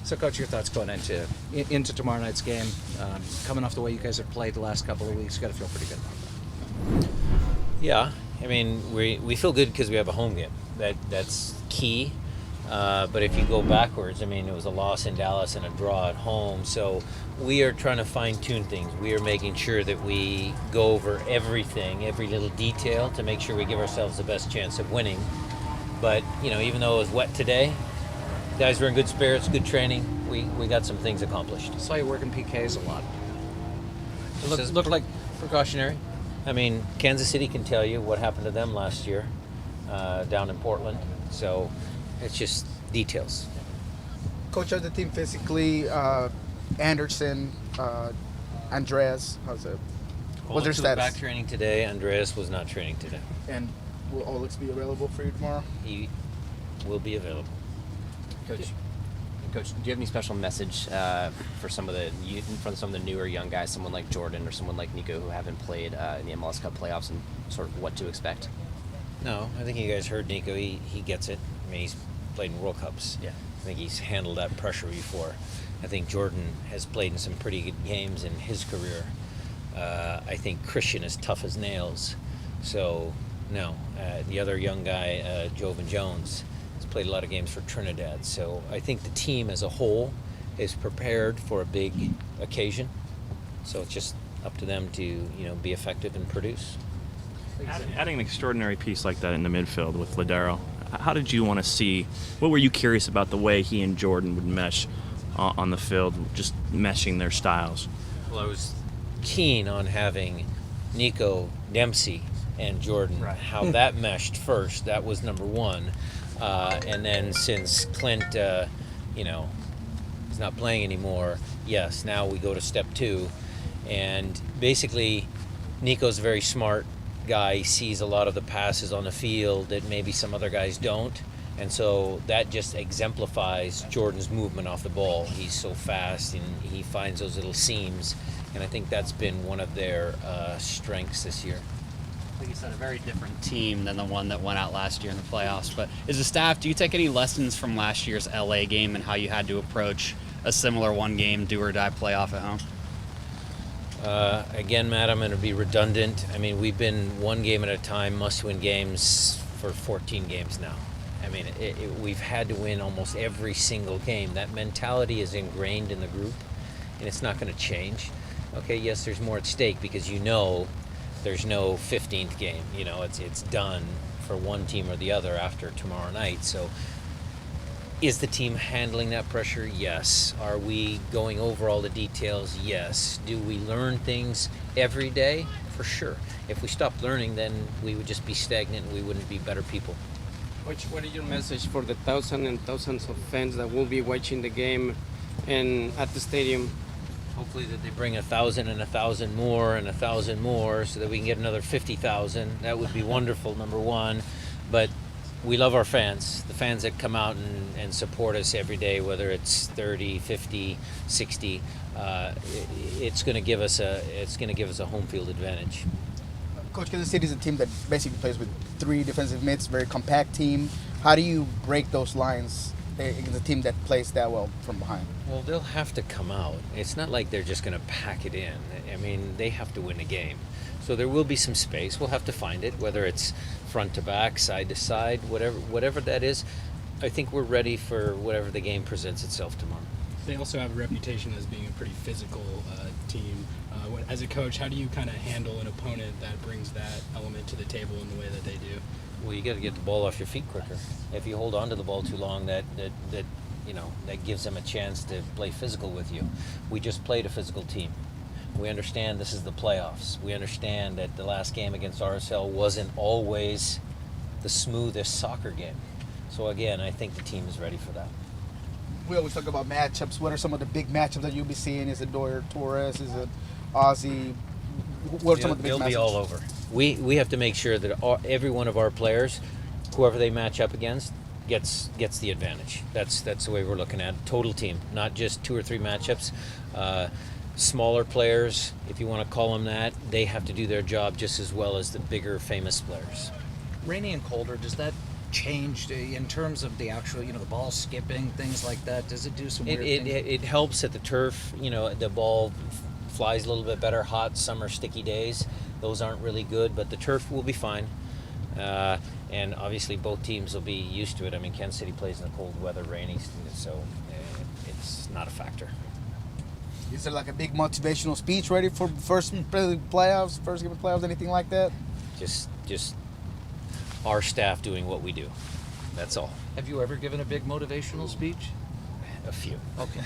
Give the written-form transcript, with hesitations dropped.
So, Coach, your thoughts going into tomorrow night's game, coming off the way you guys have played the last couple of weeks, you got to feel pretty good about that. Yeah, I mean, we feel good because we have a home game. That's key. But if you go backwards, I mean, it was a loss in Dallas and a draw at home. So we are trying to fine-tune things. We are making sure that we go over everything, every little detail, to make sure we give ourselves the best chance of winning. But, even though it was wet today, guys were in good spirits, good training. We got some things accomplished. I saw you working PKs a lot. It looked like precautionary. I mean, Kansas City can tell you what happened to them last year down in Portland. So it's just details. Coach of the team physically, Anderson, Andreas, how's it? What's their Oalex was status? back training today. Andreas was not training today. And will Oalex be available for you tomorrow? He will be available. Coach, do you have any special message for some of the newer young guys, someone like Jordan or someone like Nico who haven't played in the MLS Cup playoffs, and sort of what to expect? No, I think you guys heard Nico. He gets it. I mean, he's played in World Cups. Yeah. I think he's handled that pressure before. I think Jordan has played in some pretty good games in his career. I think Christian is tough as nails. So, no. The other young guy, Jovan Jones, played a lot of games for Trinidad. So I think the team as a whole is prepared for a big occasion. So it's just up to them to, be effective and produce. Adding an extraordinary piece like that in the midfield with Ladero, how did you want to see, what were you curious about the way he and Jordan would mesh on the field, just meshing their styles? Well, I was keen on having Nico, Dempsey, and Jordan. Right. How that meshed first, that was number one. And then since Clint, is not playing anymore, yes, now we go to step two. And basically, Nico's a very smart guy. He sees a lot of the passes on the field that maybe some other guys don't. And so that just exemplifies Jordan's movement off the ball. He's so fast and he finds those little seams. And I think that's been one of their strengths this year. Like you said, a very different team than the one that went out last year in the playoffs. But as a staff, do you take any lessons from last year's LA game and how you had to approach a similar one-game do-or-die playoff at home? Again, Matt, I'm going to be redundant. I mean, we've been one game at a time, must-win games for 14 games now. I mean, we've had to win almost every single game. That mentality is ingrained in the group, and it's not going to change. Okay, yes, there's more at stake because there's no 15th game. It's done for one team or the other after tomorrow night. So is the team handling that pressure? Yes. Are we going over all the details? Yes. Do we learn things every day? For sure. If we stopped learning, then we would just be stagnant and we wouldn't be better people. Coach, what is your message for the thousands and thousands of fans that will be watching the game and at the stadium? Hopefully that they bring 1,000 and 1,000 more and 1,000 more so that we can get another 50,000. That would be wonderful, number one. But we love our fans, the fans that come out and support us every day, whether it's 30, 50, 60. It's going to give us a home field advantage. Coach, Kansas City is a team that basically plays with three defensive mids, very compact team. How do you break those lines against a team that plays that well from behind? Well, they'll have to come out. It's not like they're just going to pack it in. I mean, they have to win a game. So there will be some space. We'll have to find it, whether it's front to back, side to side, whatever that is. I think we're ready for whatever the game presents itself tomorrow. They also have a reputation as being a pretty physical team. As a coach, how do you kind of handle an opponent that brings that element to the table in the way that they do? Well, you got to get the ball off your feet quicker. If you hold on to the ball too long, that gives them a chance to play physical with you. We just played a physical team. We understand this is the playoffs. We understand that the last game against RSL wasn't always the smoothest soccer game. So again, I think the team is ready for that. We always talk about matchups. What are some of the big matchups that you'll be seeing? Is it Doyer Torres? Is it Ozzy? What are some of the big matchups? They'll be all over. We have to make sure that every one of our players, whoever they match up against, gets the advantage. That's the way we're looking at it. Total team, not just two or three matchups. Smaller players, if you want to call them that, they have to do their job just as well as the bigger famous players. Rainy and colder, does that changed in terms of the actual, the ball skipping, things like that? Does it do some It, weird it, things? it helps that the turf, the ball flies a little bit better. Hot summer sticky days, those aren't really good, but the turf will be fine. And obviously both teams will be used to it. I mean, Kansas City plays in the cold weather, rainy, so it's not a factor. Is there like a big motivational speech ready for first playoffs, first game of playoffs, anything like that? Just our staff doing what we do. That's all. Have you ever given a big motivational speech? A few. Okay.